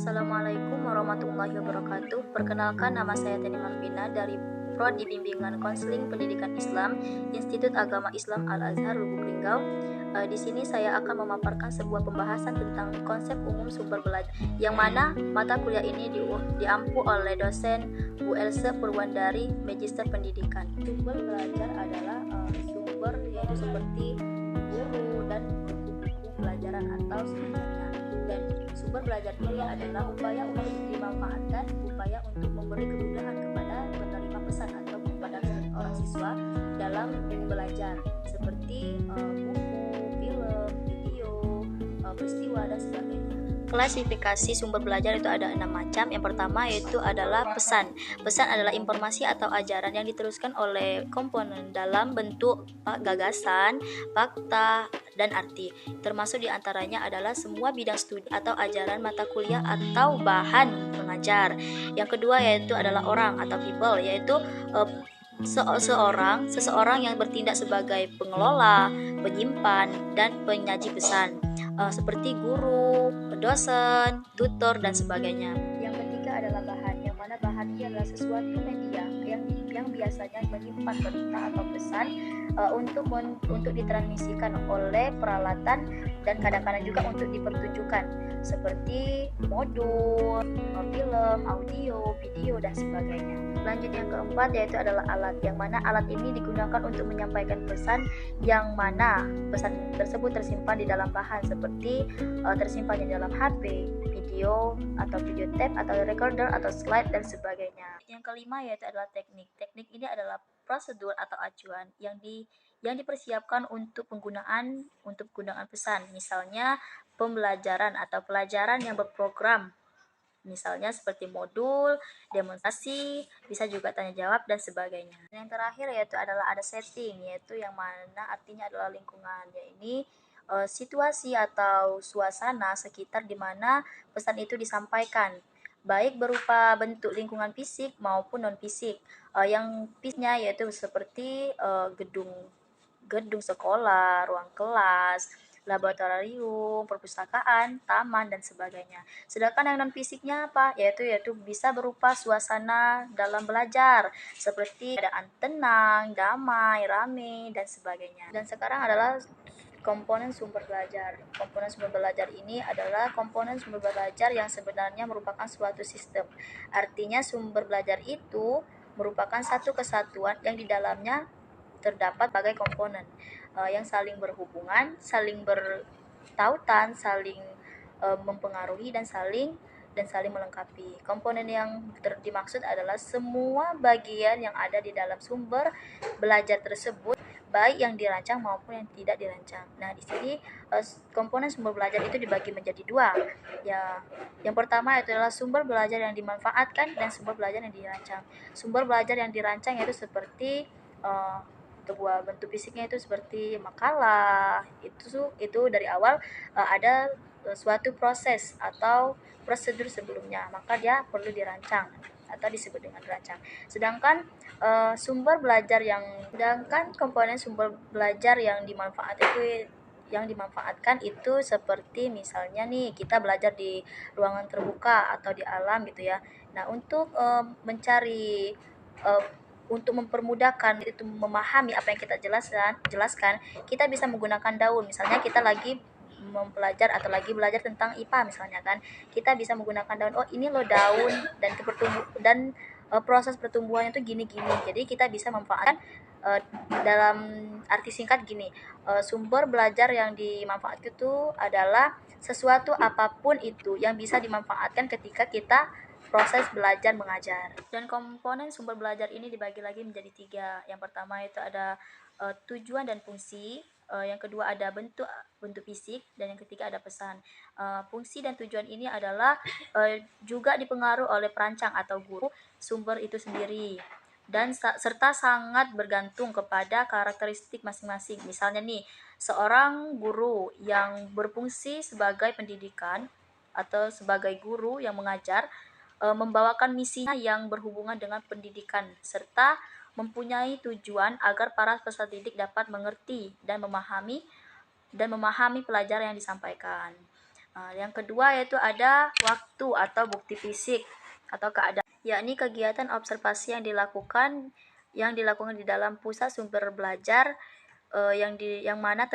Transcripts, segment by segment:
Assalamualaikum warahmatullahi wabarakatuh. Perkenalkan, nama saya Teni Malvina dari Prodi Bimbingan Konseling Pendidikan Islam, Institut Agama Islam Al-Azhar Lubuk Linggau. Di sini saya akan memaparkan sebuah pembahasan tentang konsep umum sumber belajar, yang mana mata kuliah ini diampu oleh dosen Bu Else Purwandari, Magister Pendidikan. Sumber belajar adalah sumber yaitu seperti guru dan buku pelajaran atau sebenarnya. Dan sumber belajar ini adalah upaya untuk dimanfaatkan, upaya untuk memberi kemudahan kepada penerima pesan atau kepada orang siswa dalam belajar, seperti buku, film, video, peristiwa dan sebagainya. Klasifikasi sumber belajar itu ada 6 macam. Yang pertama yaitu adalah pesan. Pesan adalah informasi atau ajaran yang diteruskan oleh komponen dalam bentuk gagasan, fakta, dan arti. Termasuk diantaranya adalah semua bidang studi atau ajaran mata kuliah atau bahan mengajar. Yang kedua yaitu adalah orang atau people, yaitu seseorang yang bertindak sebagai pengelola, penyimpan, dan penyaji pesan, seperti guru, dosen, tutor, dan sebagainya. Yang ketiga adalah bahan, yang mana bahan ini adalah sesuatu media yang biasanya menyimpan berita atau pesan untuk ditransmisikan oleh peralatan dan kadang-kadang juga untuk dipertunjukkan, seperti modul, film, audio, video, dan sebagainya. Lanjut yang keempat yaitu adalah alat, yang mana alat ini digunakan untuk menyampaikan pesan, yang mana pesan tersebut tersimpan di dalam bahan, seperti tersimpan di dalam HP, video atau video tape atau recorder atau slide dan sebagainya. Yang kelima yaitu adalah teknik. Teknik ini adalah prosedur atau acuan yang dipersiapkan untuk penggunaan pesan, misalnya pembelajaran atau pelajaran yang berprogram, misalnya seperti modul, demonstrasi, bisa juga tanya jawab dan sebagainya. Dan yang terakhir yaitu adalah ada setting, yaitu yang mana artinya adalah lingkungan, yaitu situasi atau suasana sekitar di mana pesan itu disampaikan, baik berupa bentuk lingkungan fisik maupun non fisik. Yang fisiknya yaitu seperti gedung sekolah, ruang kelas, laboratorium, perpustakaan, taman, dan sebagainya. Sedangkan yang non fisiknya apa? Yaitu bisa berupa suasana dalam belajar, seperti keadaan tenang, damai, ramai, dan sebagainya. Dan sekarang adalah komponen sumber belajar. Komponen sumber belajar ini adalah komponen sumber belajar yang sebenarnya merupakan suatu sistem. Artinya sumber belajar itu merupakan satu kesatuan yang di dalamnya terdapat berbagai komponen yang saling berhubungan, saling bertautan, saling mempengaruhi dan saling melengkapi. Komponen yang dimaksud adalah semua bagian yang ada di dalam sumber belajar tersebut, baik yang dirancang maupun yang tidak dirancang. Nah, di sini komponen sumber belajar itu dibagi menjadi dua. Ya, yang pertama adalah sumber belajar yang dimanfaatkan dan sumber belajar yang dirancang. Sumber belajar yang dirancang yaitu seperti sebuah bentuk fisiknya itu seperti makalah. Itu dari awal ada suatu proses atau prosedur sebelumnya, maka dia perlu dirancang atau disebut dengan rancang. Sedangkan komponen sumber belajar yang dimanfaatkan itu seperti misalnya nih kita belajar di ruangan terbuka atau di alam gitu ya. Nah, untuk untuk mempermudahkan itu memahami apa yang kita jelaskan, kita bisa menggunakan daun. Misalnya kita lagi mempelajari atau lagi belajar tentang IPA misalnya kan, kita bisa menggunakan daun. Oh, ini loh daun, dan proses pertumbuhannya itu gini-gini. Jadi kita bisa memanfaatkan dalam arti singkat gini, sumber belajar yang dimanfaatkan itu adalah sesuatu apapun itu yang bisa dimanfaatkan ketika kita proses belajar mengajar. Dan komponen sumber belajar ini dibagi lagi menjadi 3. Yang pertama itu ada tujuan dan fungsi, yang kedua ada bentuk fisik, dan yang ketiga ada pesan. Fungsi dan tujuan ini adalah juga dipengaruhi oleh perancang atau guru sumber itu sendiri, dan serta sangat bergantung kepada karakteristik masing-masing. Misalnya nih, seorang guru yang berfungsi sebagai pendidikan atau sebagai guru yang mengajar membawakan misinya yang berhubungan dengan pendidikan serta mempunyai tujuan agar para peserta didik dapat mengerti dan memahami pelajaran yang disampaikan. Yang kedua yaitu ada waktu atau bukti fisik atau keadaan, yakni kegiatan observasi yang dilakukan di dalam pusat sumber belajar yang di mana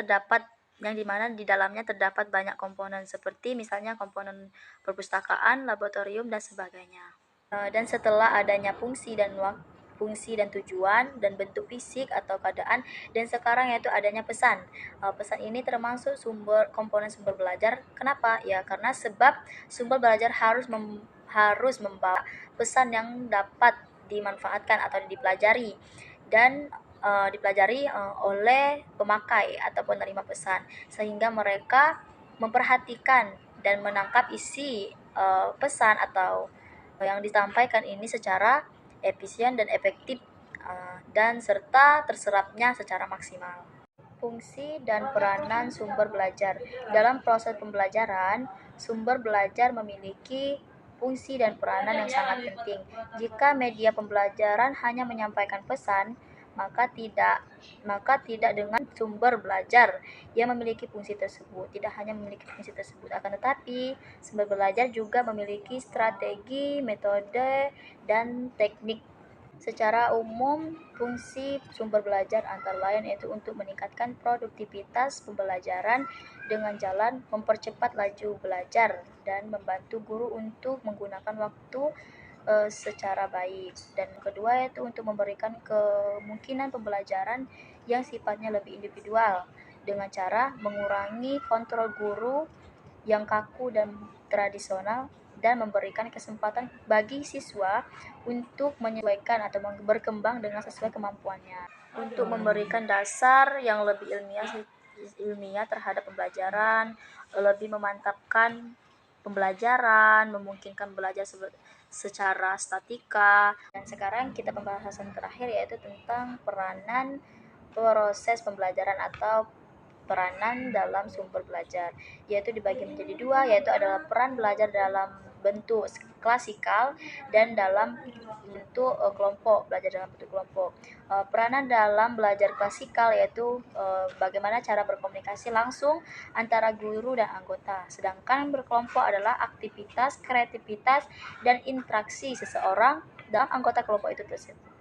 di dalamnya terdapat banyak komponen seperti misalnya komponen perpustakaan, laboratorium dan sebagainya. Dan setelah adanya fungsi dan tujuan dan bentuk fisik atau keadaan, dan sekarang yaitu adanya pesan. Pesan ini termasuk komponen sumber belajar. Kenapa? Ya karena sebab sumber belajar harus membawa pesan yang dapat dimanfaatkan atau dipelajari dan oleh pemakai atau penerima pesan, sehingga mereka memperhatikan dan menangkap isi pesan atau yang disampaikan ini secara efisien dan efektif, dan serta terserapnya secara maksimal. Fungsi dan peranan sumber belajar. Dalam proses pembelajaran, sumber belajar memiliki fungsi dan peranan yang sangat penting. Jika media pembelajaran hanya menyampaikan pesan, maka tidak dengan sumber belajar yang memiliki fungsi tersebut. Tidak hanya memiliki fungsi tersebut, akan tetapi sumber belajar juga memiliki strategi, metode, dan teknik. Secara umum, fungsi sumber belajar antara lain yaitu untuk meningkatkan produktivitas pembelajaran dengan jalan mempercepat laju belajar dan membantu guru untuk menggunakan waktu secara baik. Dan kedua yaitu untuk memberikan kemungkinan pembelajaran yang sifatnya lebih individual dengan cara mengurangi kontrol guru yang kaku dan tradisional dan memberikan kesempatan bagi siswa untuk menyesuaikan atau berkembang dengan sesuai kemampuannya. Untuk memberikan dasar yang lebih ilmiah terhadap pembelajaran, lebih memantapkan pembelajaran, memungkinkan belajar secara statika. Dan sekarang kita pembahasan terakhir yaitu tentang peranan proses pembelajaran atau peranan dalam sumber belajar, yaitu dibagi menjadi dua, yaitu adalah peran belajar dalam bentuk klasikal dan dalam bentuk kelompok. Peranan dalam belajar klasikal yaitu bagaimana cara berkomunikasi langsung antara guru dan anggota, sedangkan berkelompok adalah aktivitas, kreativitas, dan interaksi seseorang dalam anggota kelompok itu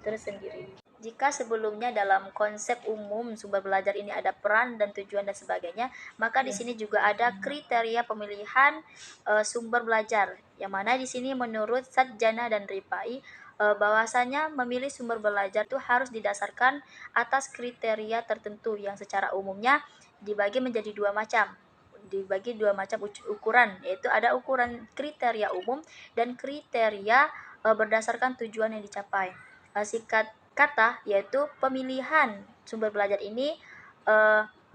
tersendiri. Jika sebelumnya dalam konsep umum sumber belajar ini ada peran dan tujuan dan sebagainya, maka di sini juga ada kriteria pemilihan sumber belajar, yang mana di sini menurut Satjana dan Ripai bahwasanya memilih sumber belajar itu harus didasarkan atas kriteria tertentu yang secara umumnya dibagi menjadi dua macam ukuran, yaitu ada ukuran kriteria umum dan kriteria berdasarkan tujuan yang dicapai. Singkat kata yaitu pemilihan sumber belajar ini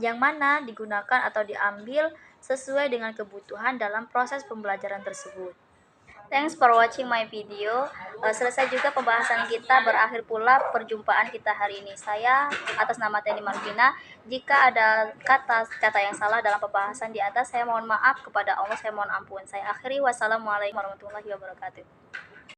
yang mana digunakan atau diambil sesuai dengan kebutuhan dalam proses pembelajaran tersebut. Thanks for watching my video. Selesai juga pembahasan kita, berakhir pula perjumpaan kita hari ini. Saya atas nama Teni Marvina, jika ada kata-kata yang salah dalam pembahasan di atas, saya mohon maaf kepada Allah, saya mohon ampun. Saya akhiri, wassalamualaikum warahmatullahi wabarakatuh.